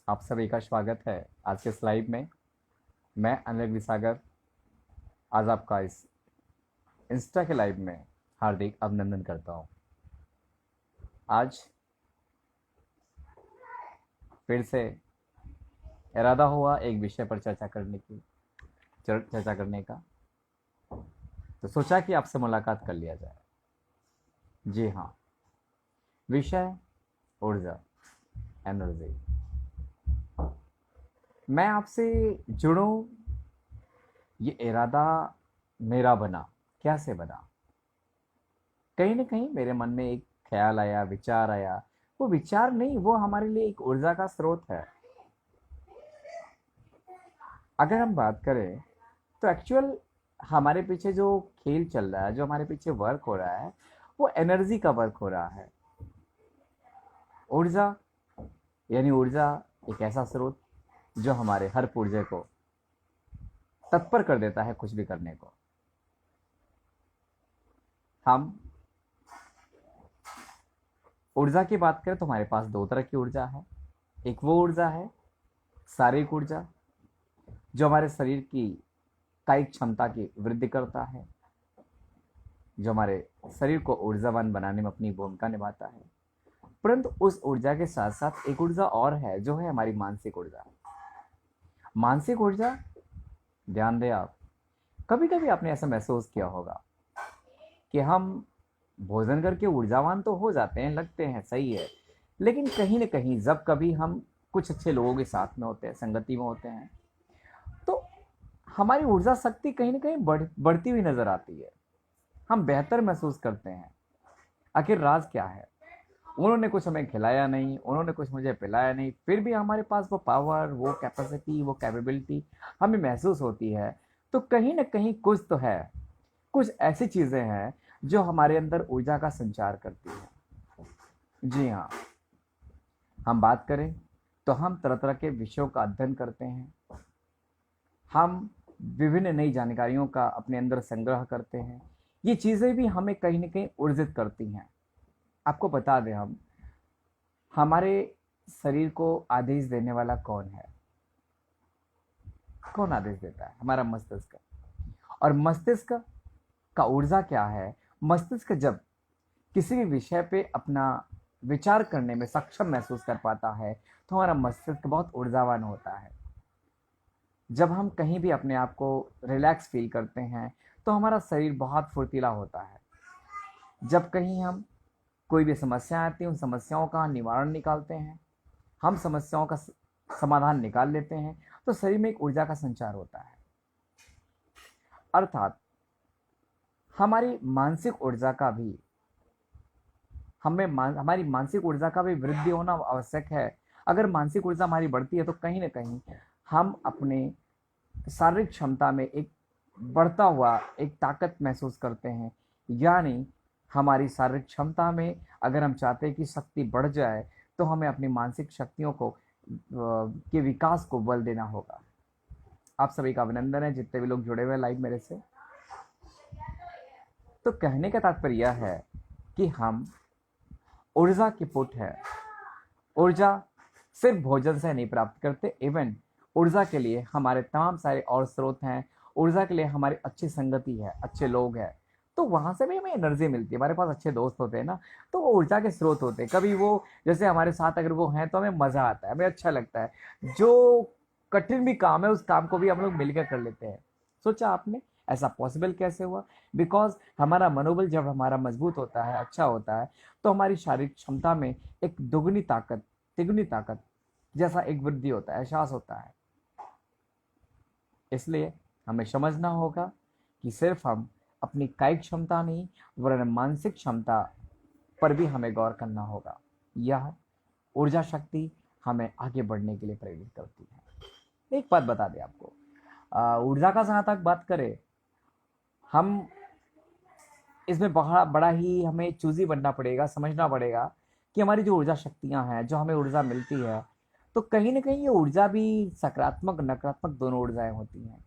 आप सभी का स्वागत है आज के इस लाइव में। मैं अनिल विसागर आज आपका इस इंस्टा के लाइव में हार्दिक अभिनंदन करता हूं। आज फिर से इरादा हुआ एक विषय पर चर्चा करने का, तो सोचा कि आपसे मुलाकात कर लिया जाए। जी हाँ, विषय ऊर्जा, एनर्जी। मैं आपसे जुड़ूं, ये इरादा मेरा बना। कैसे बना? कहीं ना कहीं मेरे मन में एक ख्याल आया, विचार आया। वो विचार नहीं, वो हमारे लिए एक ऊर्जा का स्रोत है। अगर हम बात करें तो एक्चुअल हमारे पीछे जो खेल चल रहा है, जो हमारे पीछे वर्क हो रहा है, वो एनर्जी का वर्क हो रहा है। ऊर्जा यानी ऊर्जा एक ऐसा स्रोत जो हमारे हर पुर्जे को तत्पर कर देता है कुछ भी करने को। हम ऊर्जा की बात करें तो हमारे पास दो तरह की ऊर्जा है। एक वो ऊर्जा है शारीरिक ऊर्जा, जो हमारे शरीर की कायिक क्षमता की वृद्धि करता है, जो हमारे शरीर को ऊर्जावान बनाने में अपनी भूमिका निभाता है। परंतु उस ऊर्जा के साथ साथ एक ऊर्जा और है, जो है हमारी मानसिक ऊर्जा। मानसिक ऊर्जा, ध्यान दें आप, कभी कभी आपने ऐसा महसूस किया होगा कि हम भोजन करके ऊर्जावान तो हो जाते हैं, लगते हैं, सही है, लेकिन कहीं ना कहीं जब कभी हम कुछ अच्छे लोगों के साथ में होते हैं, संगति में होते हैं, तो हमारी ऊर्जा शक्ति कहीं ना कहीं बढ़ती हुई नजर आती है। हम बेहतर महसूस करते हैं। आखिर राज क्या है? उन्होंने कुछ हमें खिलाया नहीं, उन्होंने कुछ मुझे पिलाया नहीं, फिर भी हमारे पास वो पावर, वो कैपेसिटी, वो कैपेबिलिटी हमें महसूस होती है। तो कहीं ना कहीं कुछ तो है, कुछ ऐसी चीजें हैं जो हमारे अंदर ऊर्जा का संचार करती है। जी हाँ, हम बात करें तो हम तरह तरह के विषयों का अध्ययन करते हैं। हम विभिन्न नई जानकारियों का अपने अंदर संग्रह करते हैं। ये चीज़ें भी हमें कहीं ना कहीं ऊर्जित करती हैं। आपको बता दें, हम हमारे शरीर को आदेश देने वाला कौन है? कौन आदेश देता है? हमारा मस्तिष्क। और मस्तिष्क का ऊर्जा क्या है? मस्तिष्क जब किसी भी विषय पे अपना विचार करने में सक्षम महसूस कर पाता है, तो हमारा मस्तिष्क बहुत ऊर्जावान होता है। जब हम कहीं भी अपने आप को रिलैक्स फील करते हैं, तो हमारा शरीर बहुत फुर्तीला होता है। जब कहीं हम कोई भी समस्या आती है, उन समस्याओं का निवारण निकालते हैं, हम समस्याओं का समाधान निकाल लेते हैं, तो शरीर में एक ऊर्जा का संचार होता है। अर्थात हमारी मानसिक ऊर्जा का भी हमारी मानसिक ऊर्जा का भी वृद्धि होना आवश्यक है। अगर मानसिक ऊर्जा हमारी बढ़ती है, तो कहीं ना कहीं हम अपने शारीरिक क्षमता में एक बढ़ता हुआ एक ताकत महसूस करते हैं। यानी हमारी शारीरिक क्षमता में अगर हम चाहते हैं कि शक्ति बढ़ जाए, तो हमें अपनी मानसिक शक्तियों को के विकास को बल देना होगा। आप सभी का अभिनंदन है, जितने भी लोग जुड़े हुए लाइव मेरे से। तो कहने का तात्पर्य यह है कि हम ऊर्जा की पुट है। ऊर्जा सिर्फ भोजन से नहीं प्राप्त करते, इवन ऊर्जा के लिए हमारे तमाम सारे और स्रोत हैं। ऊर्जा के लिए हमारी अच्छी संगति है, अच्छे लोग हैं, तो वहां से भी हमें एनर्जी मिलती है। हमारे पास अच्छे दोस्त होते हैं ना, तो वो ऊर्जा के स्रोत होते हैं। कभी वो जैसे हमारे साथ अगर वो हैं, तो हमें मजा आता है, हमें अच्छा लगता है। जो कठिन भी काम है, उस काम को भी हम लोग मिलकर कर लेते हैं। सोचा आपने ऐसा पॉसिबल कैसे हुआ? बिकॉज हमारा मनोबल जब हमारा मजबूत होता है, अच्छा होता है, तो हमारी शारीरिक क्षमता में एक दुगनी ताकत, तिगुनी ताकत जैसा एक वृद्धि होता है, एहसास होता है। इसलिए हमें समझना होगा कि सिर्फ हम अपनी कायिक क्षमता नहीं, वरन मानसिक क्षमता पर भी हमें गौर करना होगा। यह ऊर्जा शक्ति हमें आगे बढ़ने के लिए प्रेरित करती है। एक बात बता दें आपको, ऊर्जा का जहाँ तक बात करें, हम इसमें बड़ा बड़ा ही हमें चूजी बनना पड़ेगा, समझना पड़ेगा कि हमारी जो ऊर्जा शक्तियाँ हैं, जो हमें ऊर्जा मिलती है, तो कहीं ना कहीं ये ऊर्जा भी सकारात्मक नकारात्मक दोनों ऊर्जाएं होती हैं।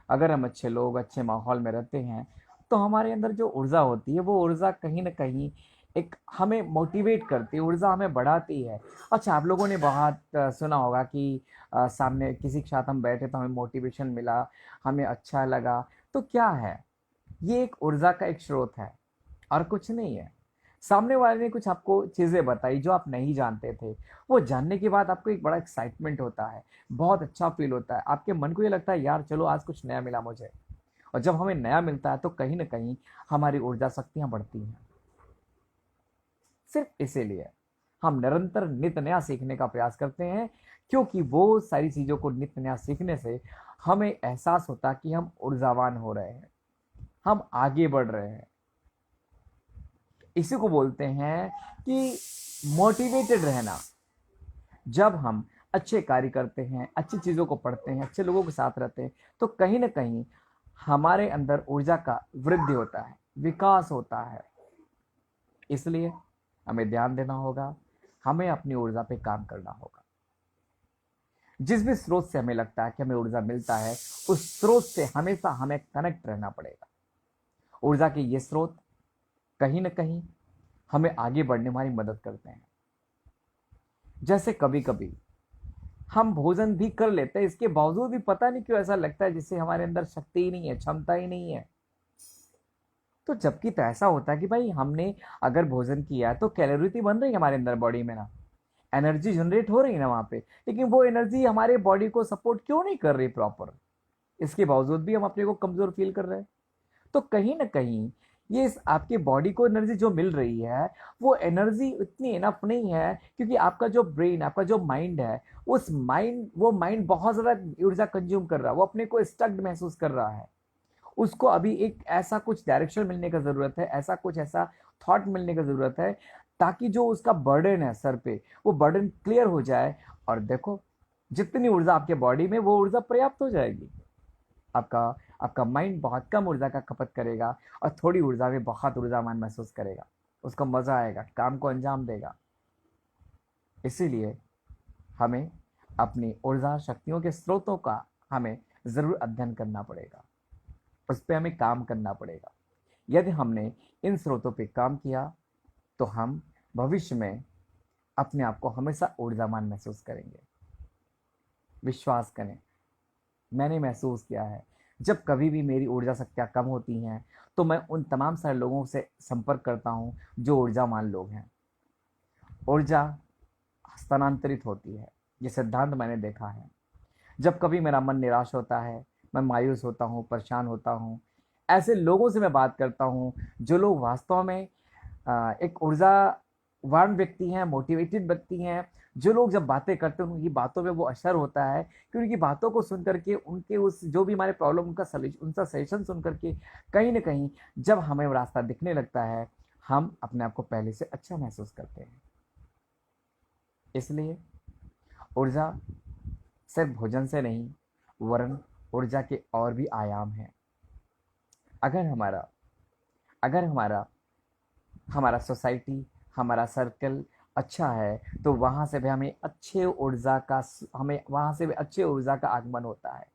अगर हम अच्छे लोग, अच्छे माहौल में रहते हैं, तो हमारे अंदर जो ऊर्जा होती है, वो ऊर्जा कहीं ना कहीं एक हमें मोटिवेट करती है, ऊर्जा हमें बढ़ाती है। अच्छा, आप लोगों ने बहुत सुना होगा कि सामने किसी के साथ हम बैठे तो हमें मोटिवेशन मिला, हमें अच्छा लगा। तो क्या है, ये एक ऊर्जा का एक स्रोत है और कुछ नहीं है। सामने वाले ने कुछ आपको चीजें बताई जो आप नहीं जानते थे, वो जानने के बाद आपको एक बड़ा एक्साइटमेंट होता है, बहुत अच्छा फील होता है, आपके मन को ये लगता है यार चलो आज कुछ नया मिला मुझे। और जब हमें नया मिलता है तो कहीं ना कहीं हमारी ऊर्जा शक्तियां बढ़ती हैं। सिर्फ इसीलिए हम निरंतर नित्य नया सीखने का प्रयास करते हैं, क्योंकि वो सारी चीजों को नित्य नया सीखने से हमें एहसास होता है कि हम ऊर्जावान हो रहे हैं, हम आगे बढ़ रहे हैं। इसी को बोलते हैं कि मोटिवेटेड रहना। जब हम अच्छे कार्य करते हैं, अच्छी चीजों को पढ़ते हैं, अच्छे लोगों के साथ रहते हैं, तो कहीं ना कहीं हमारे अंदर ऊर्जा का वृद्धि होता है, विकास होता है। इसलिए हमें ध्यान देना होगा, हमें अपनी ऊर्जा पे काम करना होगा। जिस भी स्रोत से हमें लगता है कि हमें ऊर्जा मिलता है, उस स्रोत से हमेशा हमें कनेक्ट रहना पड़ेगा। ऊर्जा के ये स्रोत कहीं ना कहीं हमें आगे बढ़ने में हमारी मदद करते हैं। जैसे कभी कभी हम भोजन भी कर लेते हैं, इसके बावजूद भी पता नहीं क्यों ऐसा लगता है जिससे हमारे अंदर शक्ति ही नहीं है, क्षमता ही नहीं है। तो जबकि तो ऐसा होता है कि भाई हमने अगर भोजन किया है तो कैलोरी तो बन रही है हमारे अंदर बॉडी में ना, एनर्जी जनरेट हो रही है ना वहां पे, लेकिन वो एनर्जी हमारे बॉडी को सपोर्ट क्यों नहीं कर रही प्रॉपर। इसके बावजूद भी हम अपने को कमजोर फील कर रहे हैं। तो कहीं ना कहीं ये आपके बॉडी को एनर्जी जो मिल रही है, वो एनर्जी इतनी इनफ नहीं है, क्योंकि आपका जो ब्रेन, आपका जो माइंड है, वो माइंड बहुत ज्यादा ऊर्जा कंज्यूम कर रहा है, वो अपने को स्टक्ड महसूस कर रहा है। उसको अभी एक ऐसा कुछ डायरेक्शन मिलने का जरूरत है, ऐसा थॉट मिलने का जरूरत है, ताकि जो उसका बर्डन है सर पे, वो बर्डन क्लियर हो जाए। और देखो, जितनी ऊर्जा आपके बॉडी में, वो ऊर्जा पर्याप्त हो जाएगी। आपका आपका माइंड बहुत कम ऊर्जा का खपत करेगा और थोड़ी ऊर्जा में बहुत ऊर्जावान महसूस करेगा। उसको मजा आएगा, काम को अंजाम देगा। इसीलिए हमें अपनी ऊर्जा शक्तियों के स्रोतों का हमें जरूर अध्ययन करना पड़ेगा, उस पर हमें काम करना पड़ेगा। यदि हमने इन स्रोतों पे काम किया तो हम भविष्य में अपने आप को हमेशा ऊर्जावान महसूस करेंगे। विश्वास करें, मैंने महसूस किया है, जब कभी भी मेरी ऊर्जा शक्तियाँ कम होती हैं तो मैं उन तमाम सारे लोगों से संपर्क करता हूँ जो ऊर्जावान लोग हैं। ऊर्जा हस्तांतरित होती है, ये सिद्धांत मैंने देखा है। जब कभी मेरा मन निराश होता है, मैं मायूस होता हूँ, परेशान होता हूँ, ऐसे लोगों से मैं बात करता हूँ जो लोग वास्तव में एक ऊर्जावान व्यक्ति हैं, मोटिवेटेड व्यक्ति हैं। जो लोग जब बातें करते हैं उनकी बातों में वो असर होता है, कि उनकी बातों को सुन करके, उनके उस जो भी हमारे प्रॉब्लम उनका सलूशन, उनका सजेशन सुन करके कहीं ना कहीं जब हमें वो रास्ता दिखने लगता है, हम अपने आप को पहले से अच्छा महसूस करते हैं। इसलिए ऊर्जा सिर्फ भोजन से नहीं, वरन ऊर्जा के और भी आयाम हैं। अगर हमारा अगर हमारा हमारा सोसाइटी, हमारा सर्कल अच्छा है, तो वहाँ से भी हमें वहाँ से भी अच्छे ऊर्जा का आगमन होता है।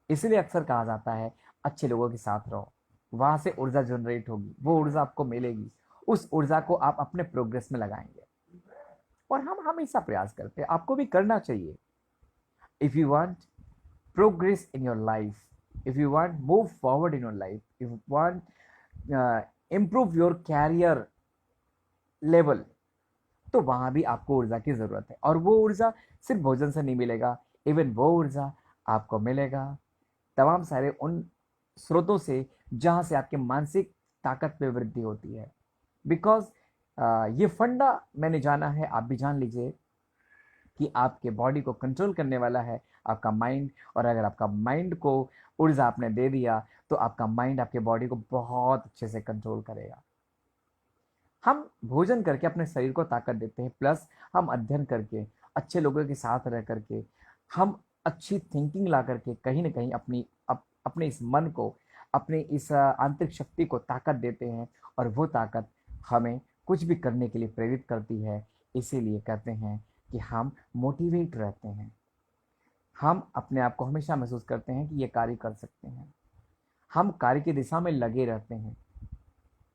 इसलिए अक्सर कहा जाता है अच्छे लोगों के साथ रहो, वहाँ से ऊर्जा जनरेट होगी, वो ऊर्जा आपको मिलेगी, उस ऊर्जा को आप अपने प्रोग्रेस में लगाएंगे। और हम हमेशा प्रयास करते हैं, आपको भी करना चाहिए। If you want progress in your life, if you want move forward in your life, if you want improve your career level, तो वहां भी आपको ऊर्जा की जरूरत है। और वो ऊर्जा सिर्फ भोजन से नहीं मिलेगा, इवन वो ऊर्जा आपको मिलेगा तमाम सारे उन स्रोतों से जहां से आपके मानसिक ताकत में वृद्धि होती है। बिकॉज ये फंडा मैंने जाना है, आप भी जान लीजिए कि आपके बॉडी को कंट्रोल करने वाला है आपका माइंड। और अगर आपका माइंड को ऊर्जा आपने दे दिया, तो आपका माइंड आपके बॉडी को बहुत अच्छे से कंट्रोल करेगा। हम भोजन करके अपने शरीर को ताकत देते हैं, प्लस हम अध्ययन करके, अच्छे लोगों के साथ रह करके, हम अच्छी थिंकिंग ला करके कहीं ना कहीं अपने इस मन को, अपने इस आंतरिक शक्ति को ताकत देते हैं। और वो ताकत हमें कुछ भी करने के लिए प्रेरित करती है। इसीलिए कहते हैं कि हम मोटिवेट रहते हैं, हम अपने आप को हमेशा महसूस करते हैं कि ये कार्य कर सकते हैं, हम कार्य की दिशा में लगे रहते हैं।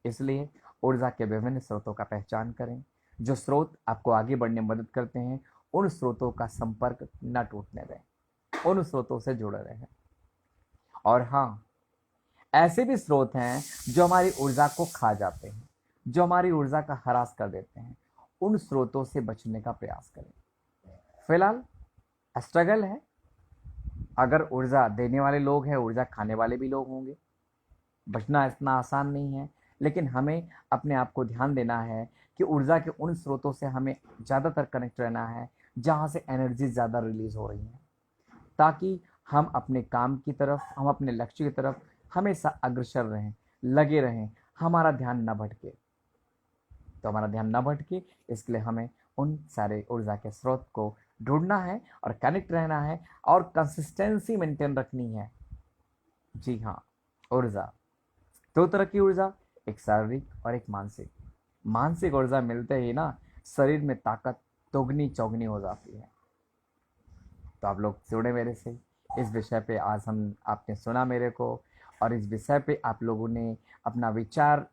इसलिए ऊर्जा के विभिन्न स्रोतों का पहचान करें। जो स्रोत आपको आगे बढ़ने में मदद करते हैं, उन स्रोतों का संपर्क न टूटने दें, उन स्रोतों से जुड़े रहें। और हाँ, ऐसे भी स्रोत हैं जो हमारी ऊर्जा को खा जाते हैं, जो हमारी ऊर्जा का ह्रास कर देते हैं। उन स्रोतों से बचने का प्रयास करें। फिलहाल स्ट्रगल है, अगर ऊर्जा देने वाले लोग हैं, ऊर्जा खाने वाले भी लोग होंगे। बचना इतना आसान नहीं है, लेकिन हमें अपने आप को ध्यान देना है कि ऊर्जा के उन स्रोतों से हमें ज़्यादातर कनेक्ट रहना है जहाँ से एनर्जी ज़्यादा रिलीज हो रही है, ताकि हम अपने काम की तरफ, हम अपने लक्ष्य की तरफ हमेशा अग्रसर रहें, लगे रहें, हमारा ध्यान न भटके। तो हमारा ध्यान न भटके, इसके लिए हमें उन सारे ऊर्जा के स्रोत को ढूंढना है और कनेक्ट रहना है और कंसिस्टेंसी मेंटेन रखनी है। जी हाँ, ऊर्जा दो तरह की ऊर्जा, एक शारीरिक और एक मानसिक। मानसिक ऊर्जा मिलते ही ना शरीर में ताकत दोगुनी चौगुनी हो जाती है। तो आप लोग जुड़े मेरे से इस विषय पे। आज हम आपने सुना मेरे को, और इस विषय पे आप लोगों ने अपना विचार,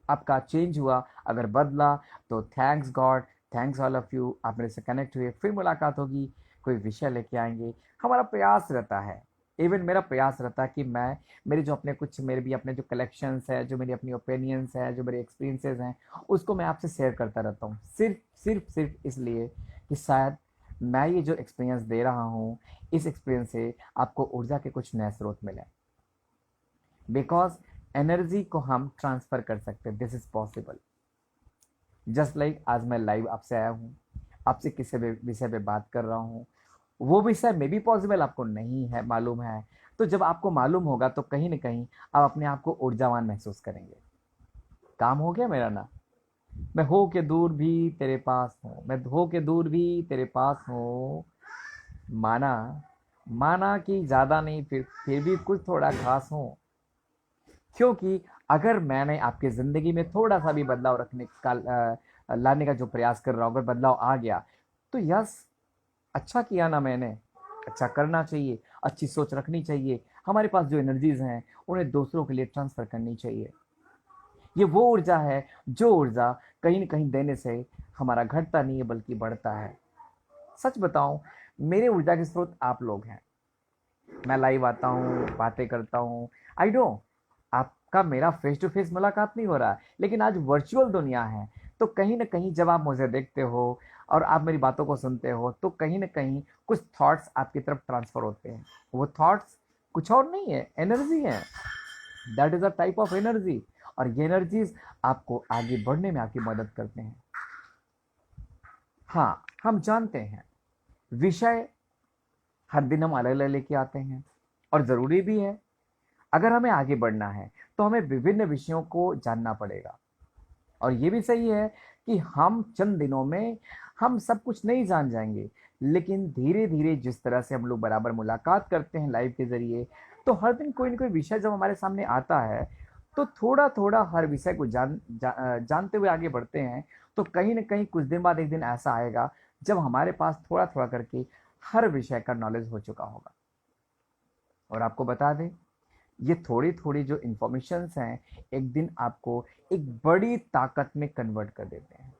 आपका चेंज हुआ, अगर बदला तो thanks God, thanks all of you. आप मेरे से कनेक्ट हुए, फिर मुलाकात होगी, कोई विषय लेके आएंगे। हमारा प्रयास रहता है, इवन मेरा प्रयास रहता है कि मैं मेरे जो अपने कुछ, मेरे भी अपने जो कलेक्शंस है, जो मेरी अपनी ओपिनियंस है, जो मेरे एक्सपीरियंसेस हैं, उसको मैं आपसे शेयर करता रहता हूँ। सिर्फ इसलिए कि शायद मैं ये जो एक्सपीरियंस दे रहा हूँ, इस एक्सपीरियंस से आपको ऊर्जा के कुछ नए स्रोत मिले। बिकॉज एनर्जी को हम ट्रांसफर कर सकते हैं, this is possible. Just like आज मैं लाइव आपसे आया हूँ, आपसे किसी भी विषय पे बात कर रहा हूँ, वो विषय में भी पॉसिबल आपको नहीं है, मालूम है। तो जब आपको मालूम होगा तो कहीं ना कहीं आप अपने आप को ऊर्जावान महसूस करेंगे। काम हो गया मेरा ना। मैं हो के दूर भी तेरे पास हूँ, मैं हो के दूर भी तेरे पास हूँ। माना, माना कि ज़्यादा नहीं, फिर भी कुछ थोड़ा खास हूँ। क्योंकि अगर मैंने आपकी ज़िंदगी में थोड़ा सा भी बदलाव रखने का लाने का जो प्रयास कर रहा हूँ, अगर बदलाव आ गया तो यस, अच्छा किया ना मैंने। अच्छा करना चाहिए, अच्छी सोच रखनी चाहिए। हमारे पास जो एनर्जीज हैं उन्हें दूसरों के लिए ट्रांसफर करनी चाहिए। ये वो ऊर्जा है, जो ऊर्जा कहीं न कहीं देने से हमारा घटता नहीं है बल्कि बढ़ता है। सच बताऊं, मेरे ऊर्जा के स्रोत आप लोग हैं। मैं लाइव आता हूँ, बातें करता हूँ। आई नो आपका मेरा फेस टू फेस मुलाकात नहीं हो रहा है, लेकिन आज वर्चुअल दुनिया है। तो कहीं ना कहीं जब आप मुझे देखते हो और आप मेरी बातों को सुनते हो, तो कहीं ना कहीं कुछ थॉट्स आपकी तरफ ट्रांसफर होते हैं। वो थॉट्स कुछ और नहीं है, एनर्जी है। That is a type of energy. और ये एनर्जीज आपको आगे बढ़ने में आपकी मदद करते हैं। हाँ, हम जानते हैं विषय हर दिन हम अलग अलग लेके आते हैं, और ज़रूरी भी है। अगर हमें आगे बढ़ना है तो हमें विभिन्न विषयों को जानना पड़ेगा। और ये भी सही है कि हम चंद दिनों में हम सब कुछ नहीं जान जाएंगे, लेकिन धीरे धीरे जिस तरह से हम लोग बराबर मुलाकात करते हैं लाइव के जरिए, तो हर दिन कोई ना कोई विषय जब हमारे सामने आता है, तो थोड़ा थोड़ा हर विषय को जानते हुए आगे बढ़ते हैं। तो कहीं ना कहीं कुछ दिन बाद एक दिन ऐसा आएगा जब हमारे पास थोड़ा थोड़ा करके हर विषय का नॉलेज हो चुका होगा। और आपको बता दें, ये थोड़ी थोड़ी जो इंफॉर्मेशंस हैं, एक दिन आपको एक बड़ी ताकत में कन्वर्ट कर देते हैं।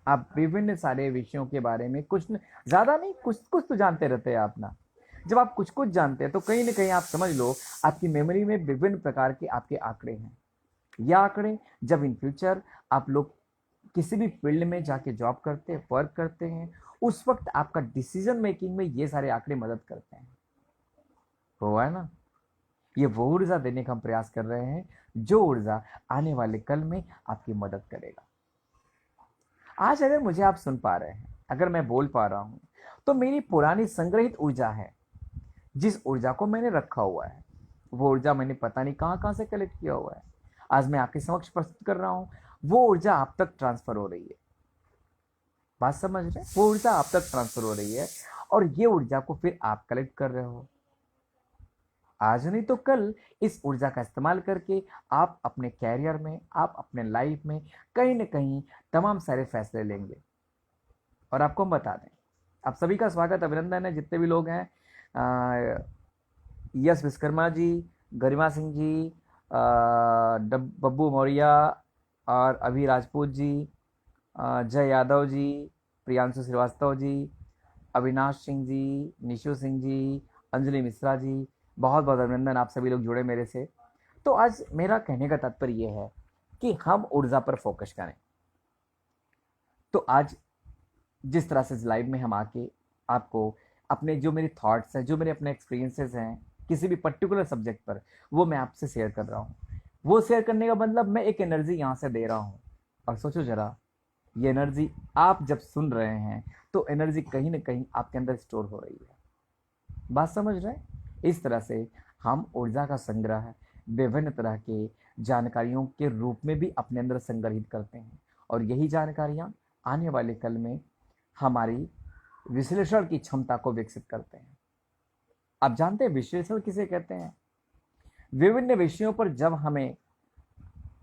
आप विभिन्न सारे विषयों के बारे में कुछ ज़्यादा नहीं, कुछ कुछ तो जानते रहते हैं आप ना। जब आप कुछ कुछ जानते हैं तो कहीं ना कहीं आप समझ लो आपकी मेमोरी में विभिन्न प्रकार के आपके आंकड़े हैं। ये आंकड़े जब इन फ्यूचर आप लोग किसी भी फील्ड में जाके जॉब करते हैं, वर्क करते हैं, उस वक्त आपका डिसीजन मेकिंग में ये सारे आंकड़े मदद करते हैं। हुआ है ना। ये वो ऊर्जा देने का हम प्रयास कर रहे हैं, जो ऊर्जा आने वाले कल में आपकी मदद करेगा। आज अगर मुझे आप सुन पा रहे हैं, अगर मैं बोल पा रहा हूं, तो मेरी पुरानी संग्रहित ऊर्जा है, जिस ऊर्जा को मैंने रखा हुआ है। वो ऊर्जा मैंने पता नहीं कहां कहां से कलेक्ट किया हुआ है, आज मैं आपके समक्ष प्रस्तुत कर रहा हूं। वो ऊर्जा आप तक ट्रांसफर हो रही है। बात समझ रहे हैं? वो ऊर्जा आप तक ट्रांसफर हो रही है, और ये ऊर्जा को फिर आप कलेक्ट कर रहे हो। आज नहीं तो कल इस ऊर्जा का इस्तेमाल करके आप अपने कैरियर में, आप अपने लाइफ में कहीं ना कहीं तमाम सारे फैसले लेंगे। और आपको हम बता दें, आप सभी का स्वागत, अभिनंदन है जितने भी लोग हैं। यस विश्वकर्मा जी, गरिमा सिंह जी, बब्बू मौर्य, और अभी राजपूत जी, जय यादव जी, प्रियांशु श्रीवास्तव जी, अविनाश सिंह जी, निशु सिंह जी, अंजलि मिश्रा जी, बहुत बहुत अभिनंदन, आप सभी लोग जुड़े मेरे से। तो आज मेरा कहने का तात्पर्य यह है कि हम ऊर्जा पर फोकस करें। तो आज जिस तरह से इस लाइव में हम आके आपको अपने जो मेरे थॉट्स हैं, जो मेरे अपने एक्सपीरियंसेस हैं किसी भी पर्टिकुलर सब्जेक्ट पर, वो मैं आपसे शेयर कर रहा हूँ। वो शेयर करने का मतलब मैं एक एनर्जी यहाँ से दे रहा हूँ। और सोचो जरा, ये एनर्जी आप जब सुन रहे हैं तो एनर्जी कहीं ना कहीं आपके अंदर स्टोर हो रही है। बात समझ रहे हैं? इस तरह से हम ऊर्जा का संग्रह विभिन्न तरह के जानकारियों के रूप में भी अपने अंदर संग्रहित करते हैं, और यही जानकारियां आने वाले कल में हमारी विश्लेषण की क्षमता को विकसित करते हैं। आप जानते हैं विश्लेषण किसे कहते हैं? विभिन्न विषयों पर जब हमें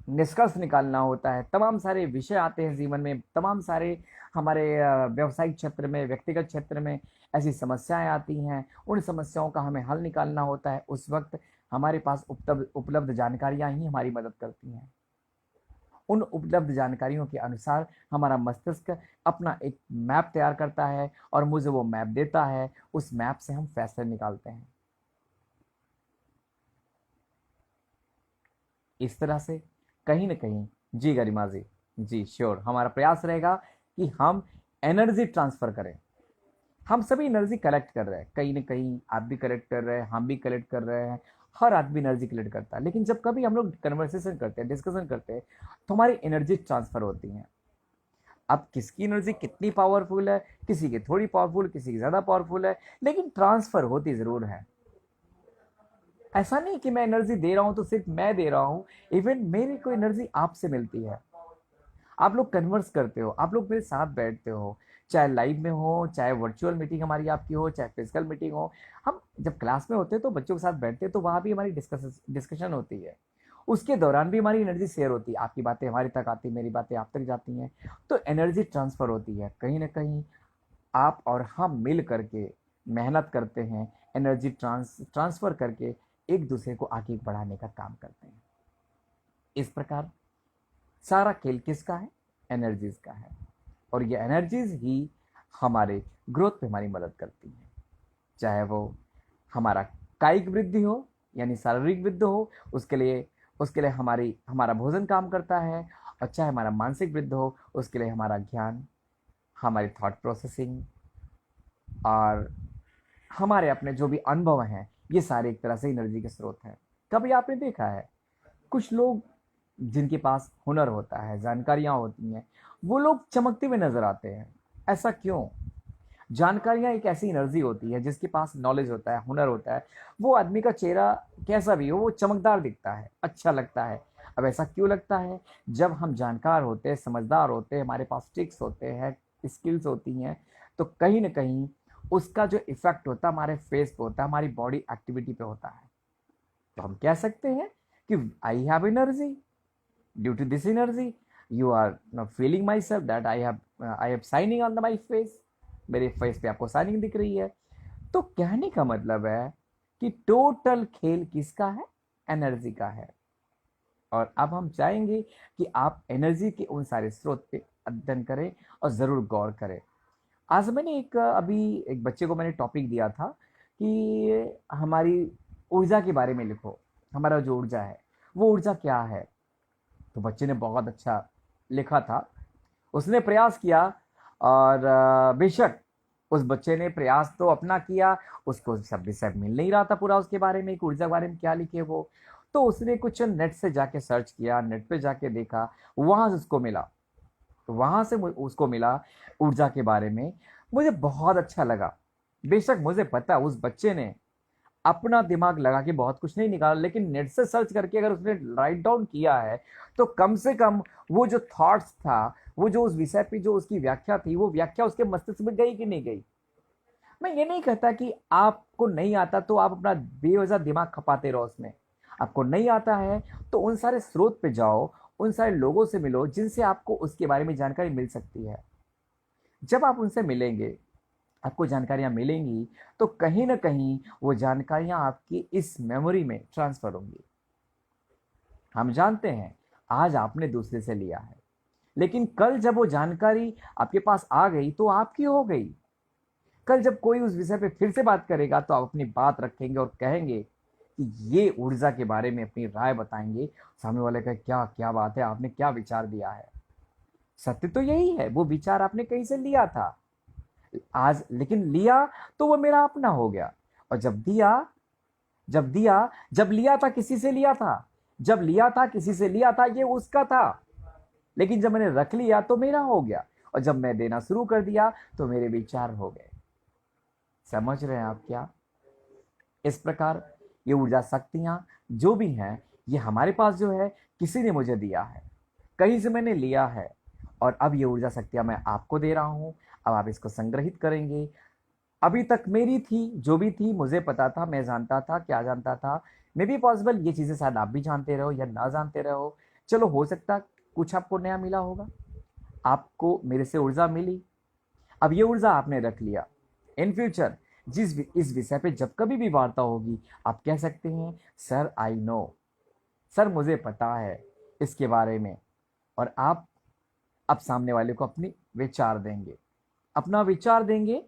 निष्कर्ष निकालना होता है, तमाम सारे विषय आते हैं जीवन में, तमाम सारे हमारे व्यवसायिक क्षेत्र में, व्यक्तिगत क्षेत्र में ऐसी समस्याएं आती हैं, उन समस्याओं का हमें हल निकालना होता है। उस वक्त हमारे पास उपलब्ध जानकारियां ही हमारी मदद करती हैं। उन उपलब्ध जानकारियों के अनुसार हमारा मस्तिष्क अपना एक मैप तैयार करता है और मुझे वो मैप देता है। उस मैप से हम फैसले निकालते हैं। इस तरह से कहीं ना कहीं, जी गरिमा जी श्योर, हमारा प्रयास रहेगा कि हम एनर्जी ट्रांसफर करें। हम सभी एनर्जी कलेक्ट कर रहे हैं, कहीं ना कहीं आप भी कलेक्ट कर रहे हैं, हम भी कलेक्ट कर रहे हैं, हर आदमी एनर्जी कलेक्ट करता है। लेकिन जब कभी हम लोग कन्वर्सेशन करते हैं, डिस्कशन करते हैं, तो हमारी एनर्जी ट्रांसफर होती है। अब किसकी एनर्जी कितनी पावरफुल है, किसी की थोड़ी पावरफुल, किसी की ज़्यादा पावरफुल है, लेकिन ट्रांसफर होती ज़रूर है। ऐसा नहीं कि मैं एनर्जी दे रहा हूं तो सिर्फ मैं दे रहा हूं, इवन मेरी कोई एनर्जी आपसे मिलती है। आप लोग कन्वर्स करते हो, आप लोग मेरे साथ बैठते हो, चाहे लाइव में हो, चाहे वर्चुअल मीटिंग हमारी आपकी हो, चाहे फिजिकल मीटिंग हो। हम जब क्लास में होते हैं तो बच्चों के साथ बैठते हैं, तो वहाँ भी हमारी डिस्कशन होती है। उसके दौरान भी हमारी एनर्जी शेयर होती है, आपकी बातें हमारी तक आती है, मेरी बातें आप तक जाती हैं, तो एनर्जी ट्रांसफर होती है। कहीं ना कहीं आप और हम मिल करके मेहनत करते हैं, एनर्जी ट्रांसफर करके एक दूसरे को आगे बढ़ाने का काम करते हैं। इस प्रकार सारा खेल किसका है? एनर्जीज का है। और ये एनर्जीज ही हमारे ग्रोथ पे हमारी मदद करती हैं, चाहे वो हमारा कायिक वृद्धि हो यानी शारीरिक वृद्धि हो, उसके लिए हमारा भोजन काम करता है, और चाहे हमारा मानसिक वृद्धि हो, उसके लिए हमारा ज्ञान, हमारी थॉट प्रोसेसिंग और हमारे अपने जो भी अनुभव हैं, ये सारे एक तरह से एनर्जी के स्रोत हैं। कभी आपने देखा है कुछ लोग जिनके पास हुनर होता है, जानकारियां होती हैं, वो लोग चमकते हुए नजर आते हैं। ऐसा क्यों? जानकारियां एक ऐसी एनर्जी होती है, जिसके पास नॉलेज होता है, हुनर होता है, वो आदमी का चेहरा कैसा भी हो, वो चमकदार दिखता है, अच्छा लगता है। अब ऐसा क्यों लगता है? जब हम जानकार होते हैं, समझदार होते हैं, हमारे पास ट्रिक्स होते हैं, स्किल्स होती हैं, तो कहीं ना कहीं उसका जो इफेक्ट होता है हमारे फेस पे होता है, हमारी बॉडी एक्टिविटी पे होता है। तो हम कह सकते हैं कि I have energy, due to this energy you are now feeling myself that I have shining on my face, मेरे फेस पे आपको शाइनिंग दिख रही है। तो कहने का मतलब है कि टोटल खेल किसका है? एनर्जी का है। और अब हम चाहेंगे कि आप एनर्जी के उन सारे स्रोत पे अध्ययन करें और जरूर गौर करें। आज मैंने अभी एक बच्चे को मैंने टॉपिक दिया था कि हमारी ऊर्जा के बारे में लिखो, हमारा जो ऊर्जा है वो ऊर्जा क्या है। तो बच्चे ने बहुत अच्छा लिखा था, उसने प्रयास किया, और बेशक उस बच्चे ने प्रयास तो अपना किया, उसको शब्द से मिल नहीं रहा था पूरा उसके बारे में, एक ऊर्जा के बारे में क्या लिखे वो। तो उसने कुछ नेट से जाके सर्च किया, नेट पे जाके देखा, वहां से उसको मिला, तो वहां से उसको मिला ऊर्जा के बारे में। मुझे बहुत अच्छा लगा। बेशक मुझे पता उस बच्चे ने अपना दिमाग लगा के बहुत कुछ नहीं निकाला, लेकिन नेट से सर्च करके अगर उसने राइट डाउन किया है, तो कम से कम वो जो थॉट्स था, वो जो उस विषय पे जो उसकी व्याख्या थी, वो व्याख्या उसके मस्तिष्क में गई कि नहीं गई। मैं ये नहीं कहता कि आपको नहीं आता तो आप अपना बेवजह दिमाग खपाते रहो उसमें। आपको नहीं आता है तो उन सारे स्रोत पे जाओ, उन सारे लोगों से मिलो जिनसे आपको उसके बारे में जानकारी मिल सकती है। जब आप उनसे मिलेंगे, आपको जानकारियां मिलेंगी, तो कहीं ना कहीं वो जानकारियां आपकी इस मेमोरी में ट्रांसफर होंगी। हम जानते हैं आज आपने दूसरे से लिया है, लेकिन कल जब वो जानकारी आपके पास आ गई तो आपकी हो गई। कल जब कोई उस विषय पे फिर से बात करेगा तो आप अपनी बात रखेंगे और कहेंगे कि ये ऊर्जा के बारे में अपनी राय बताएंगे। सामने वाले का क्या क्या बात है, आपने क्या विचार दिया है। सत्य तो यही है, वो विचार आपने कहीं से लिया था आज, लेकिन लिया तो वो मेरा अपना हो गया। और जब लिया था किसी से लिया था, जब लिया था किसी से लिया था, ये उसका था। लेकिन जब मैंने रख लिया तो मेरा हो गया, और जब मैं देना शुरू कर दिया तो मेरे विचार हो गए। समझ रहे हैं आप क्या? इस प्रकार ये ऊर्जा शक्तियां जो भी हैं, ये हमारे पास जो है किसी ने मुझे दिया है, कहीं से मैंने लिया है, और अब ये ऊर्जा शक्तियां मैं आपको दे रहा हूं। अब आप इसको संग्रहित करेंगे। अभी तक मेरी थी, जो भी थी मुझे पता था, मैं जानता था क्या जानता था। मे बी पॉसिबल ये चीजें शायद आप भी जानते रहो या ना जानते रहो। चलो, हो सकता कुछ आपको नया मिला होगा, आपको मेरे से ऊर्जा मिली। अब ये ऊर्जा आपने रख लिया। इन फ्यूचर इस विषय पे जब कभी भी वार्ता होगी, आप कह सकते हैं सर आई नो, सर मुझे पता है इसके बारे में। और आप अब सामने वाले को अपनी विचार देंगे, अपना विचार देंगे।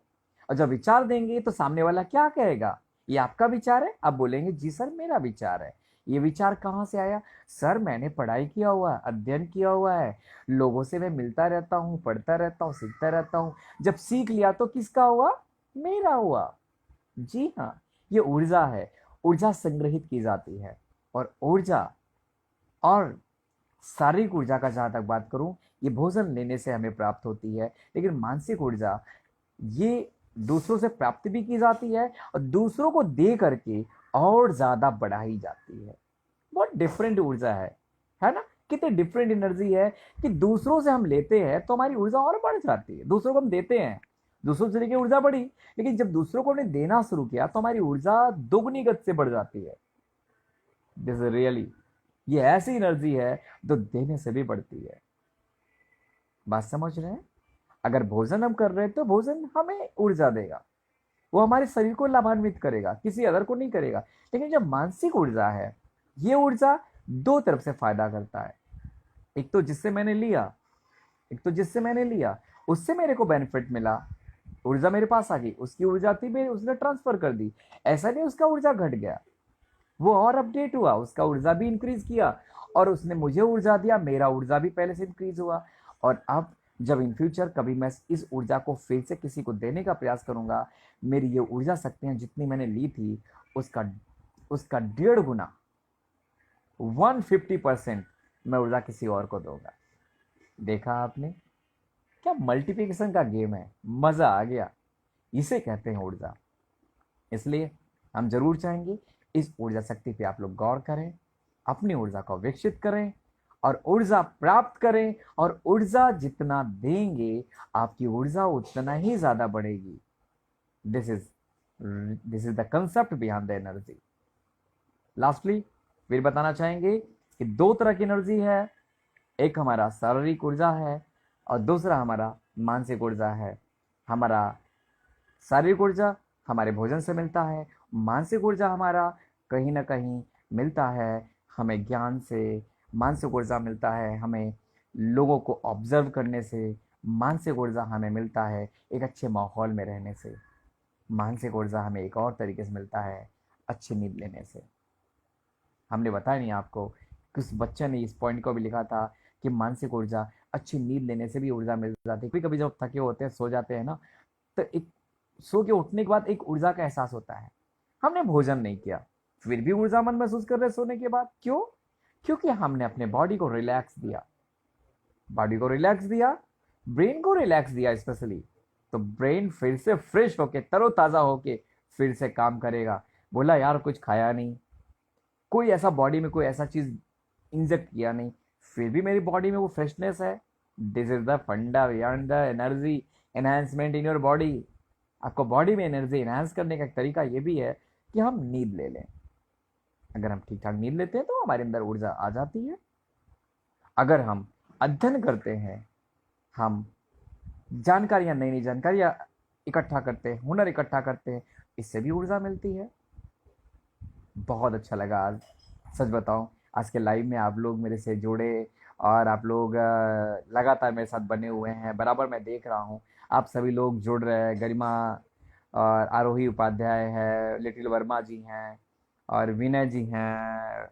और जब विचार देंगे तो सामने वाला क्या कहेगा, ये आपका विचार है? आप बोलेंगे जी सर मेरा विचार है। ये विचार कहाँ से आया? सर मैंने पढ़ाई किया हुआ है, अध्ययन किया हुआ है, लोगों से मैं मिलता रहता हूँ, पढ़ता रहता हूँ, सीखता रहता हूँ। जब सीख लिया तो किसका हुआ? मेरा हुआ। जी हाँ, ये ऊर्जा है। ऊर्जा संग्रहित की जाती है। और ऊर्जा और शारीरिक ऊर्जा का जहां तक बात करूं, ये भोजन लेने से हमें प्राप्त होती है। लेकिन मानसिक ऊर्जा ये दूसरों से प्राप्त भी की जाती है, और दूसरों को दे करके और ज्यादा बढ़ाई जाती है। बहुत डिफरेंट ऊर्जा है ना? कितनी डिफरेंट एनर्जी है कि दूसरों से हम लेते हैं तो हमारी ऊर्जा और बढ़ जाती है। दूसरों को हम देते हैं, दूसरों से लेके ऊर्जा बढ़ी, लेकिन जब दूसरों को हमने देना शुरू किया तो हमारी ऊर्जा दोगुनी गति से बढ़ जाती है। दिस इज रियली, ये ऐसी एनर्जी है जो देने से भी बढ़ती है। बात समझ रहे हैं? अगर भोजन हम कर रहे हैं तो भोजन हमें ऊर्जा देगा, वो हमारे शरीर को लाभान्वित करेगा, किसी अदर को नहीं करेगा। लेकिन जब मानसिक ऊर्जा है, ये ऊर्जा दो तरफ से फायदा करता है। एक तो जिससे मैंने लिया, एक तो जिससे मैंने लिया उससे मेरे को बेनिफिट मिला, ऊर्जा मेरे पास आ गई, उसकी ऊर्जा थी मेरी, उसने ट्रांसफर कर दी। ऐसा नहीं उसका ऊर्जा घट गया, वो और अपडेट हुआ, उसका ऊर्जा भी इंक्रीज किया, और उसने मुझे ऊर्जा दिया, मेरा ऊर्जा भी पहले से इंक्रीज हुआ। और अब जब इन फ्यूचर कभी मैं इस ऊर्जा को फिर से किसी को देने का प्रयास करूंगा, मेरी ये ऊर्जा शक्तियां जितनी मैंने ली थी उसका उसका 1.5 गुना, 150% मैं ऊर्जा किसी और को दूंगा। देखा आपने? क्या मल्टीप्लिकेशन का गेम है, मजा आ गया। इसे कहते हैं ऊर्जा। इसलिए हम जरूर चाहेंगे इस ऊर्जा शक्ति पे आप लोग गौर करें, अपनी ऊर्जा को विकसित करें और ऊर्जा प्राप्त करें। और ऊर्जा जितना देंगे आपकी ऊर्जा उतना ही ज्यादा बढ़ेगी। This is this is the concept behind the energy. Lastly फिर बताना चाहेंगे कि दो तरह की एनर्जी है, एक हमारा शारीरिक ऊर्जा है और दूसरा हमारा मानसिक ऊर्जा है। हमारा शारीरिक ऊर्जा हमारे भोजन से मिलता है, मानसिक ऊर्जा हमारा कहीं ना कहीं मिलता है हमें ज्ञान से। मानसिक ऊर्जा मिलता है हमें लोगों को ऑब्जर्व करने से। मानसिक ऊर्जा हमें मिलता है एक अच्छे माहौल में रहने से। मानसिक ऊर्जा हमें एक और तरीके से मिलता है अच्छी नींद लेने से। हमने बताया नहीं आपको, किस बच्चे ने इस पॉइंट को भी लिखा था कि मानसिक ऊर्जा अच्छी नींद लेने से भी ऊर्जा मिल जाती है। कभी कभी जब थके होते हैं, सो जाते हैं ना, तो एक सो के उठने के बाद एक ऊर्जा का एहसास होता है। हमने भोजन नहीं किया फिर भी ऊर्जामंद महसूस कर रहे सोने के बाद। क्यों? क्योंकि हमने अपने बॉडी को रिलैक्स दिया, बॉडी को रिलैक्स दिया, ब्रेन को रिलैक्स दिया स्पेशली। तो ब्रेन फिर से फ्रेश होके, तरोताजा होके फिर से काम करेगा। बोला यार कुछ खाया नहीं, कोई ऐसा बॉडी में कोई ऐसा चीज इंजेक्ट किया नहीं, फिर भी मेरी बॉडी में वो फ्रेशनेस है। दिस इज द फंडा beyond the energy enhancement in your body. आपको बॉडी में एनर्जी एनहांस करने का एक तरीका ये भी है कि हम नींद ले लें। अगर हम ठीक ठाक नींद लेते हैं तो हमारे अंदर ऊर्जा आ जाती है। अगर हम अध्ययन करते हैं, हम जानकारियां, नई नई जानकारियां इकट्ठा करते हैं, हुनर इकट्ठा करते हैं, इससे भी ऊर्जा मिलती है। बहुत अच्छा लगा आज, सच बताऊं आज के लाइव में आप लोग मेरे से जुड़े और आप लोग लगातार मेरे साथ बने हुए हैं। बराबर मैं देख रहा हूँ आप सभी लोग जुड़ रहे हैं। गरिमा और आरोही उपाध्याय है, लिटिल वर्मा जी हैं और विनय जी हैं,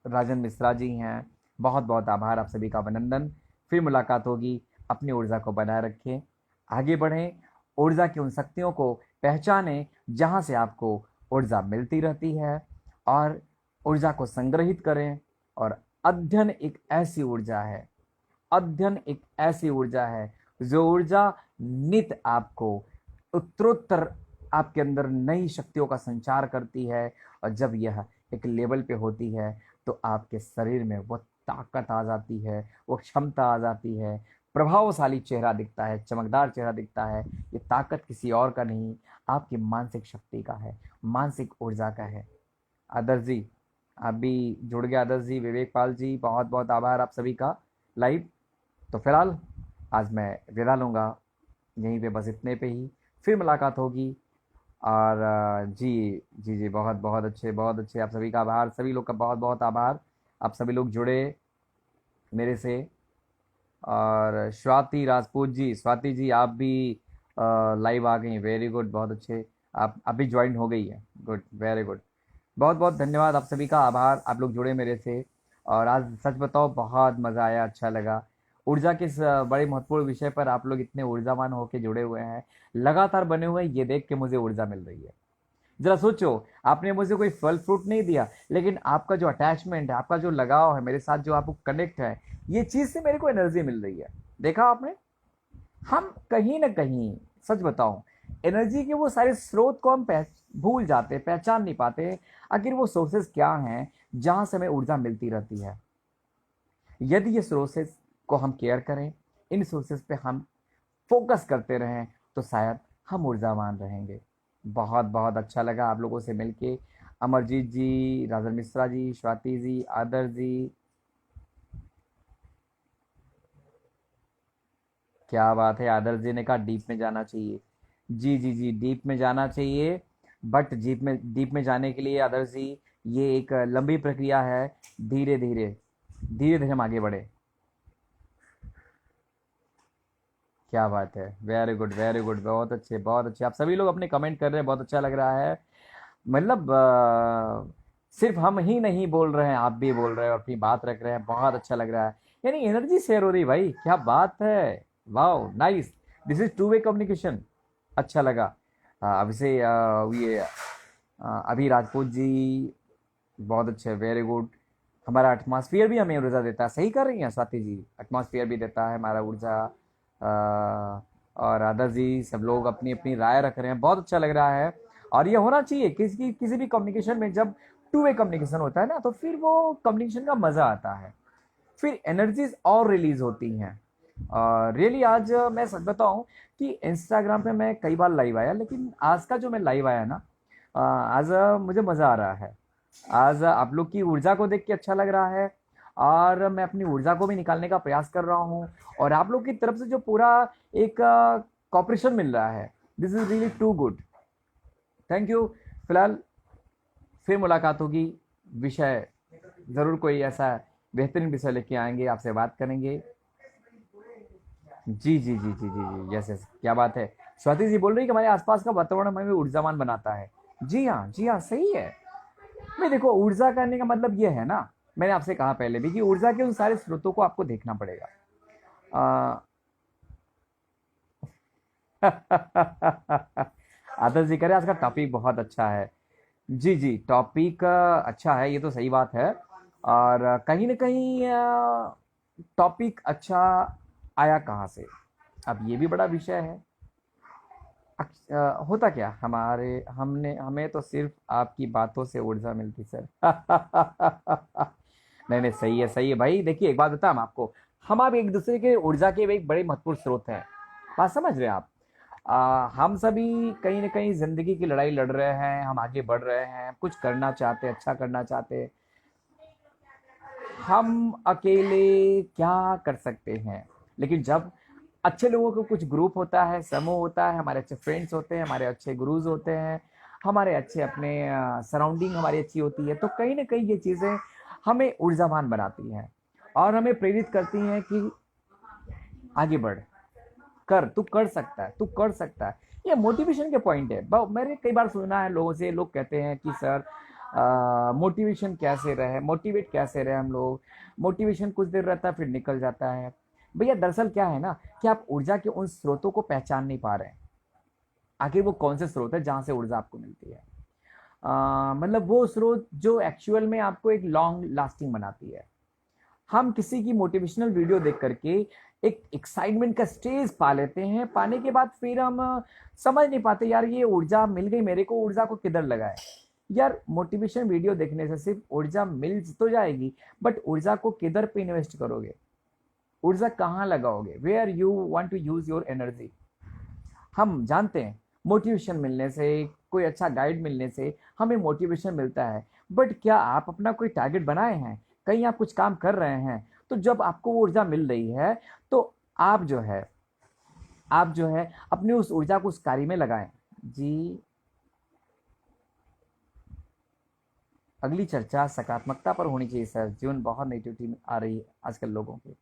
राजन मिश्रा जी हैं। बहुत बहुत आभार, आप सभी का अभिनंदन। फिर मुलाकात होगी। अपनी ऊर्जा को बनाए रखें, आगे बढ़ें, ऊर्जा की उन शक्तियों को पहचानें जहाँ से आपको ऊर्जा मिलती रहती है और ऊर्जा को संग्रहित करें। और अध्ययन एक ऐसी ऊर्जा है, अध्ययन एक ऐसी ऊर्जा है जो ऊर्जा नित आपको उत्तरोत्तर आपके अंदर नई शक्तियों का संचार करती है। और जब यह एक लेवल पे होती है तो आपके शरीर में वो ताकत आ जाती है, वो क्षमता आ जाती है, प्रभावशाली चेहरा दिखता है, चमकदार चेहरा दिखता है। ये ताकत किसी और का नहीं, आपकी मानसिक शक्ति का है, मानसिक ऊर्जा का है। आदर्श जी आप भी जुड़ गए, आदर्श जी, विवेक पाल जी, बहुत बहुत आभार आप सभी का। लाइव तो फिलहाल आज मैं विदा लूँगा यहीं पे, बस इतने पे ही। फिर मुलाकात होगी। और जी जी जी, बहुत बहुत अच्छे, बहुत अच्छे, आप सभी का आभार, सभी लोग का बहुत बहुत आभार। आप सभी लोग जुड़े मेरे से। और स्वाति राजपूत जी, स्वाति जी आप भी लाइव आ गई, वेरी गुड, बहुत अच्छे। आप अभी ज्वाइन हो गई है, गुड, वेरी गुड। बहुत बहुत धन्यवाद, आप सभी का आभार, आप लोग जुड़े मेरे से। और आज सच बताओ बहुत मज़ा आया, अच्छा लगा। ऊर्जा के इस बड़े महत्वपूर्ण विषय पर आप लोग इतने ऊर्जावान होकर जुड़े हुए हैं, लगातार बने हुए हैं, ये देख के मुझे ऊर्जा मिल रही है। जरा सोचो, आपने मुझे कोई फल फ्रूट नहीं दिया, लेकिन आपका जो अटैचमेंट है, आपका जो लगाव है मेरे साथ, जो आपको कनेक्ट है, ये चीज़ से मेरे को एनर्जी मिल रही है। देखा आपने, हम कहीं ना कहीं, सच बताऊं, एनर्जी के वो सारे स्रोत को हम भूल जाते, पहचान नहीं पाते। आखिर वो सोर्सेज क्या हैं जहां से हमें ऊर्जा मिलती रहती है। यदि ये सोर्सेज को हम केयर करें, इन सोर्सेज पे हम फोकस करते रहें, तो शायद हम ऊर्जावान रहेंगे। बहुत बहुत अच्छा लगा आप लोगों से मिलके। अमरजीत जी, राजन मिश्रा जी, स्वाति जी, आदर्श जी, क्या बात है। आदर्श जी ने कहा डीप में जाना चाहिए। जी जी जी, डीप में जाना चाहिए। बट डीप में जाने के लिए आदर्श जी, ये एक लंबी प्रक्रिया है। धीरे धीरे, धीरे धीरे हम आगे बढ़े। क्या बात है, वेरी गुड, वेरी गुड, बहुत अच्छे, बहुत अच्छे। आप सभी लोग अपने कमेंट कर रहे हैं, बहुत अच्छा लग रहा है। मतलब सिर्फ हम ही नहीं बोल रहे हैं, आप भी बोल रहे हैं और अपनी बात रख रहे हैं, बहुत अच्छा लग रहा है। यानी एनर्जी शेयर हो रही है भाई, क्या बात है। Wow, nice, this is two way communication. अच्छा लगा। अभी से ये अभी राजपूत जी, बहुत अच्छे, वेरी गुड। हमारा एटमॉस्फेयर भी हमें ऊर्जा देता है, सही कर रही हैं स्वाति जी, एटमॉस्फेयर भी देता है हमारा ऊर्जा। और आदर्श जी, सब लोग अपनी अपनी राय रख रहे हैं, बहुत अच्छा लग रहा है। और ये होना चाहिए किसी भी कम्युनिकेशन में। जब टू वे कम्युनिकेशन होता है ना, तो फिर वो कम्युनिकेशन का मजा आता है, फिर एनर्जीज और रिलीज होती हैं। रियली आज मैं सच बताऊं कि इंस्टाग्राम पे मैं कई बार लाइव आया, लेकिन आज का जो मैं लाइव आया ना, आज मुझे मज़ा आ रहा है। आज आप लोग की ऊर्जा को देख के अच्छा लग रहा है। और मैं अपनी ऊर्जा को भी निकालने का प्रयास कर रहा हूँ। और आप लोग की तरफ से जो पूरा एक कॉपरेशन मिल रहा है, this is really too good. Thank you. फिलहाल फिर मुलाकात होगी। विषय ज़रूर कोई ऐसा बेहतरीन विषय लेके आएंगे, आपसे बात करेंगे। जी जी जी जी जी जी, यस यस, क्या बात है। स्वाति जी बोल रही है कि हमारे आसपास का वातावरण हमें ऊर्जावान बनाता है। जी हाँ, जी हाँ, सही है। भाई देखो, ऊर्जा करने का मतलब ये है ना, मैंने आपसे कहा पहले भी कि ऊर्जा के उन सारे स्रोतों को आपको देखना पड़ेगा। आ, आदर्श जी कह रहे हैं आज का टॉपिक बहुत अच्छा है। जी जी, टॉपिक अच्छा है, ये तो सही बात है। और कहीं ना कहीं टॉपिक अच्छा आया कहाँ से, अब ये भी बड़ा विषय है। होता क्या, हमारे हमने हमें तो सिर्फ आपकी बातों से ऊर्जा मिलती सर। नहीं नहीं, सही है, सही है भाई। देखिए एक बात बताऊं हम आपको, हम आप एक दूसरे के ऊर्जा के एक बड़े महत्वपूर्ण स्रोत हैं। बात समझ रहे हैं आप। हम सभी कहीं ना कहीं जिंदगी की लड़ाई लड़ रहे हैं, हम आगे बढ़ रहे हैं, कुछ करना चाहते हैं, अच्छा करना चाहते हैं। हम अकेले क्या कर सकते हैं, लेकिन जब अच्छे लोगों का कुछ ग्रुप होता है, समूह होता है, हमारे अच्छे फ्रेंड्स होते हैं, हमारे अच्छे गुरुज होते हैं, हमारे अच्छे अपने सराउंडिंग हमारी अच्छी होती है, तो कहीं ना कहीं ये चीज़ें हमें ऊर्जावान बनाती हैं और हमें प्रेरित करती हैं कि आगे बढ़, कर, तू कर सकता है, तू कर सकता है। ये मोटिवेशन के पॉइंट है। मैंने कई बार सुना है लोगों से, लोग कहते हैं कि सर मोटिवेशन कैसे रहे, मोटिवेट कैसे रहे हम लोग, मोटिवेशन कुछ देर रहता है फिर निकल जाता है। भैया दरअसल क्या है ना कि आप ऊर्जा के उन स्रोतों को पहचान नहीं पा रहे हैं। आखिर वो कौन से स्रोत है जहां से ऊर्जा आपको मिलती है? मतलब वो स्रोत जो एक्चुअल में आपको एक लॉन्ग लास्टिंग बनाती है। हम किसी की मोटिवेशनल वीडियो देख करके एक एक्साइटमेंट का स्टेज पा लेते हैं, पाने के बाद फिर हम समझ नहीं पाते यार ये ऊर्जा मिल गई मेरे को, ऊर्जा को किधर लगाए। यार मोटिवेशन वीडियो देखने से सिर्फ ऊर्जा मिल तो जाएगी, बट ऊर्जा को किधर पे इन्वेस्ट करोगे, ऊर्जा कहाँ लगाओगे, where you want to use your energy. हम जानते हैं मोटिवेशन मिलने से, कोई अच्छा गाइड मिलने से हमें मोटिवेशन मिलता है, बट क्या आप अपना कोई टारगेट बनाए हैं, कहीं आप कुछ काम कर रहे हैं? तो जब आपको वो ऊर्जा मिल रही है तो आप जो है अपनी उस ऊर्जा को उस कार्य में लगाएं। जी, अगली चर्चा सकारात्मकता पर होनी चाहिए सर, जीवन बहुत नेगेटिविटी में आ रही है आजकल लोगों के।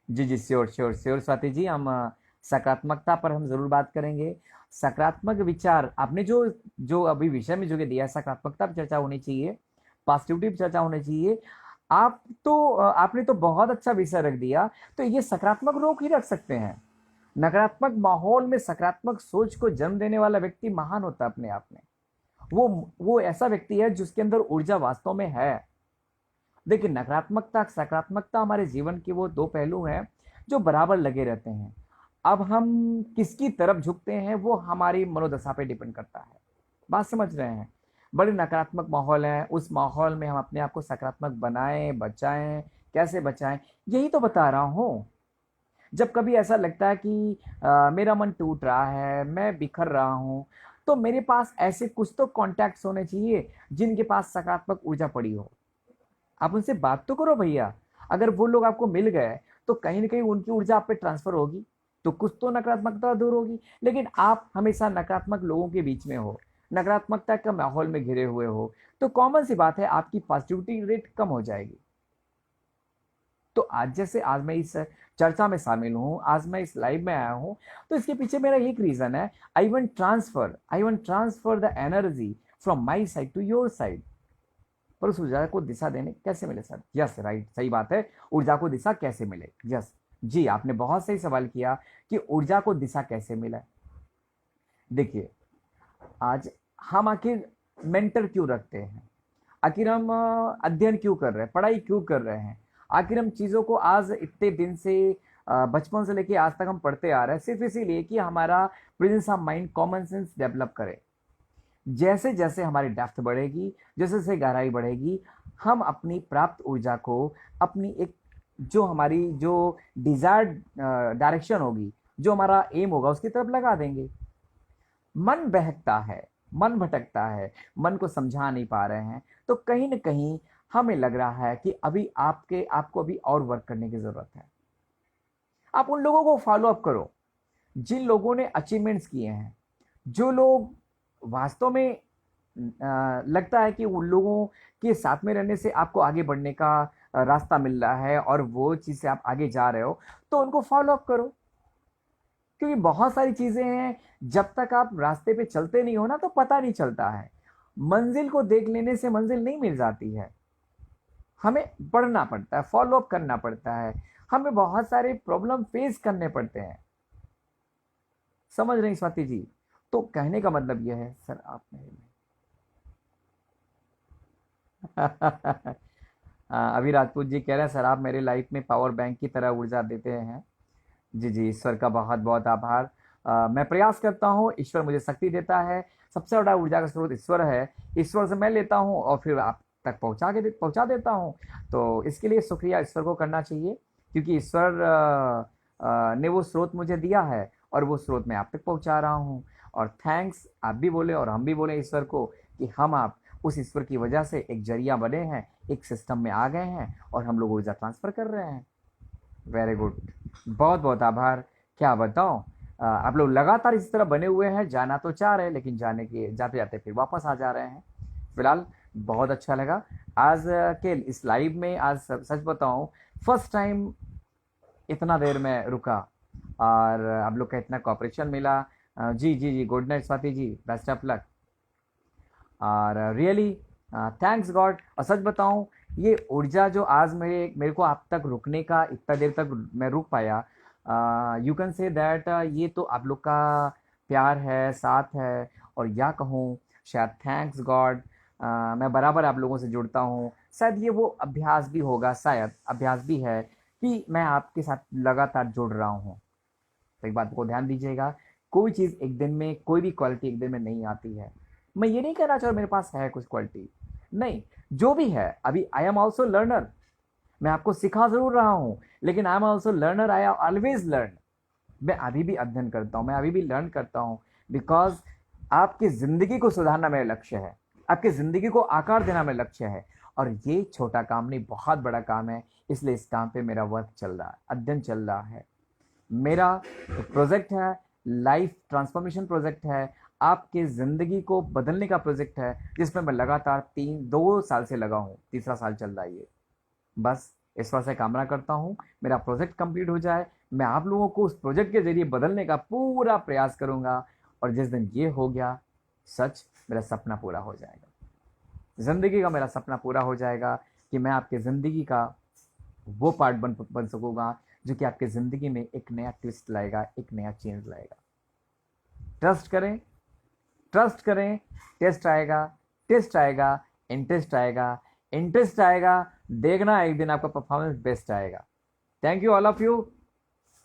जी जी, sure sure sure Swati ji, हम सकारात्मकता पर हम जरूर बात करेंगे। सकारात्मक विचार आपने जो जो अभी विषय में जो दिया है, सकारात्मकता पर चर्चा होनी चाहिए, पॉजिटिविटी पर चर्चा होनी चाहिए। आपने तो बहुत अच्छा विषय रख दिया। तो ये सकारात्मक लोग ही रख सकते हैं। नकारात्मक माहौल में सकारात्मक सोच को जन्म देने वाला व्यक्ति महान होता है अपने आप में। वो ऐसा व्यक्ति है जिसके अंदर ऊर्जा वास्तव में है। देखिए, नकारात्मकता सकारात्मकता हमारे जीवन के वो दो पहलू हैं जो बराबर लगे रहते हैं। अब हम किसकी तरफ झुकते हैं वो हमारी मनोदशा पे डिपेंड करता है। बात समझ रहे हैं? बड़े नकारात्मक माहौल है, उस माहौल में हम अपने आप को सकारात्मक बनाएं, बचाएं। कैसे बचाएं, यही तो बता रहा हूँ। जब कभी ऐसा लगता है कि मेरा मन टूट रहा है, मैं बिखर रहा हूँ, तो मेरे पास ऐसे कुछ तो कॉन्टैक्ट्स होने चाहिए जिनके पास सकारात्मक ऊर्जा पड़ी हो। आप उनसे बात तो करो भैया। अगर वो लोग आपको मिल गए तो कहीं ना कहीं उनकी ऊर्जा आप पे ट्रांसफर होगी, तो कुछ तो नकारात्मकता दूर होगी। लेकिन आप हमेशा नकारात्मक लोगों के बीच में हो, नकारात्मकता का माहौल में घिरे हुए हो, तो कॉमन सी बात है आपकी पॉजिटिविटी रेट कम हो जाएगी। तो आज मैं इस चर्चा में शामिल हूँ, आज मैं इस लाइव में आया हूँ, तो इसके पीछे मेरा एक रीजन है। I want transfer the energy from my side to your side. पर उस ऊर्जा को दिशा देने कैसे मिले सर? यस राइट, सही बात है। ऊर्जा को दिशा कैसे मिले? यस जी, आपने बहुत सही सवाल किया कि ऊर्जा को दिशा कैसे मिले। देखिए, आज हम आखिर मेंटर क्यों रखते हैं, आखिर हम अध्ययन क्यों कर रहे हैं, पढ़ाई क्यों कर रहे हैं, आखिर हम चीज़ों को आज इतने दिन से बचपन से लेके आज तक हम पढ़ते आ रहे हैं सिर्फ इसीलिए कि हमारा presence of mind, common sense develop करे। जैसे जैसे हमारी डेप्थ बढ़ेगी, जैसे जैसे गहराई बढ़ेगी, हम अपनी प्राप्त ऊर्जा को अपनी एक जो हमारी जो डिजायर्ड डायरेक्शन होगी, जो हमारा एम होगा, उसकी तरफ लगा देंगे। मन बहकता है, मन भटकता है, मन को समझा नहीं पा रहे हैं, तो कहीं ना कहीं हमें लग रहा है कि अभी आपको अभी और वर्क करने की जरूरत है। आप उन लोगों को फॉलो अप करो जिन लोगों ने अचीवमेंट्स किए हैं, जो लोग वास्तव में लगता है कि उन लोगों के साथ में रहने से आपको आगे बढ़ने का रास्ता मिल रहा है और वो चीज़ से आप आगे जा रहे हो, तो उनको फॉलो अप करो। क्योंकि बहुत सारी चीज़ें हैं, जब तक आप रास्ते पे चलते नहीं हो ना तो पता नहीं चलता है। मंजिल को देख लेने से मंजिल नहीं मिल जाती है, हमें बढ़ना पड़ता है, फॉलो अप करना पड़ता है, हमें बहुत सारे प्रॉब्लम फेस करने पड़ते हैं। समझ रही स्वाति जी? तो कहने का मतलब यह है सर, आप मेरे अभी राजपूत जी कह रहे हैं सर आप मेरे लाइफ में पावर बैंक की तरह ऊर्जा देते हैं। जी जी, ईश्वर का बहुत बहुत आभार। मैं प्रयास करता हूँ, ईश्वर मुझे शक्ति देता है। सबसे बड़ा ऊर्जा का स्रोत ईश्वर है, ईश्वर से मैं लेता हूँ और फिर आप तक पहुँचा देता हूँ। तो इसके लिए शुक्रिया ईश्वर को करना चाहिए, क्योंकि ईश्वर ने वो स्रोत मुझे दिया है और वो स्रोत मैं आप तक पहुँचा रहा हूँ। और थैंक्स आप भी बोले और हम भी बोले ईश्वर को कि हम आप उस ईश्वर की वजह से एक जरिया बने हैं, एक सिस्टम में आ गए हैं और हम लोग ऊर्जा ट्रांसफर कर रहे हैं। वेरी गुड, बहुत बहुत आभार। क्या बताऊं, आप लोग लगातार इस तरह बने हुए हैं, जाना तो चाह रहे हैं लेकिन जाते जाते फिर वापस आ जा रहे हैं। फिलहाल बहुत अच्छा लगा आज के इस लाइव में। आज सच बताऊं, फर्स्ट टाइम इतना देर में रुका और आप लोग का इतना कॉपरेशन मिला। जी जी जी, good night Swati ji, best of luck. और रियली थैंक्स गॉड। और सच बताऊं, ये ऊर्जा जो आज मेरे मेरे को आप तक रुकने का, इतना देर तक मैं रुक पाया, यू कैन से दैट ये तो आप लोग का प्यार है, साथ है। और या कहूँ शायद थैंक्स गॉड, मैं बराबर आप लोगों से जुड़ता हूँ। शायद ये वो अभ्यास भी होगा, शायद अभ्यास भी है कि मैं आपके साथ लगातार जुड़ रहा हूँ। तो एक बात को ध्यान दीजिएगा, कोई चीज़ एक दिन में, कोई भी क्वालिटी एक दिन में नहीं आती है। मैं ये नहीं कह रहा चलो मेरे पास है कुछ क्वालिटी, नहीं। जो भी है अभी, आई एम ऑल्सो लर्नर। मैं आपको सिखा जरूर रहा हूँ, लेकिन I am also learner, I always learn. मैं अभी भी अध्ययन करता हूँ, मैं अभी भी लर्न करता हूँ। बिकॉज आपकी जिंदगी को सुधारना मेरा लक्ष्य है, आपकी जिंदगी को आकार देना मेरा लक्ष्य है। और ये छोटा काम नहीं, बहुत बड़ा काम है। इसलिए इस काम पे मेरा वर्क चल रहा है, अध्ययन चल रहा है। मेरा एक प्रोजेक्ट है, लाइफ ट्रांसफॉर्मेशन प्रोजेक्ट है, आपके ज़िंदगी को बदलने का प्रोजेक्ट है, जिसमें मैं लगातार 2 साल से लगा हूँ, तीसरा साल चल रहा है ये। बस ईश्वर से कामना करता हूँ मेरा प्रोजेक्ट कंप्लीट हो जाए, मैं आप लोगों को उस प्रोजेक्ट के जरिए बदलने का पूरा प्रयास करूँगा। और जिस दिन ये हो गया, सच मेरा सपना पूरा हो जाएगा, ज़िंदगी का मेरा सपना पूरा हो जाएगा कि मैं आपकी ज़िंदगी का वो पार्ट बन सकूँगा जो कि आपकी ज़िंदगी में एक नया ट्विस्ट लाएगा, एक नया चेंज लाएगा। ट्रस्ट करें, ट्रस्ट करें। टेस्ट आएगा, टेस्ट आएगा, इंटरेस्ट आएगा, इंटरेस्ट आएगा। देखना एक दिन आपका परफॉर्मेंस बेस्ट आएगा। Thank you all of you,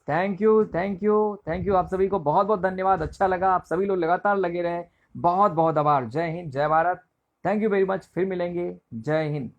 thank you, thank you, thank you. आप सभी को बहुत बहुत धन्यवाद। अच्छा लगा, आप सभी लोग लगातार लगे रहे। बहुत बहुत आभार। जय हिंद, जय Bharat. Thank you very much. फिर मिलेंगे। जय हिंद।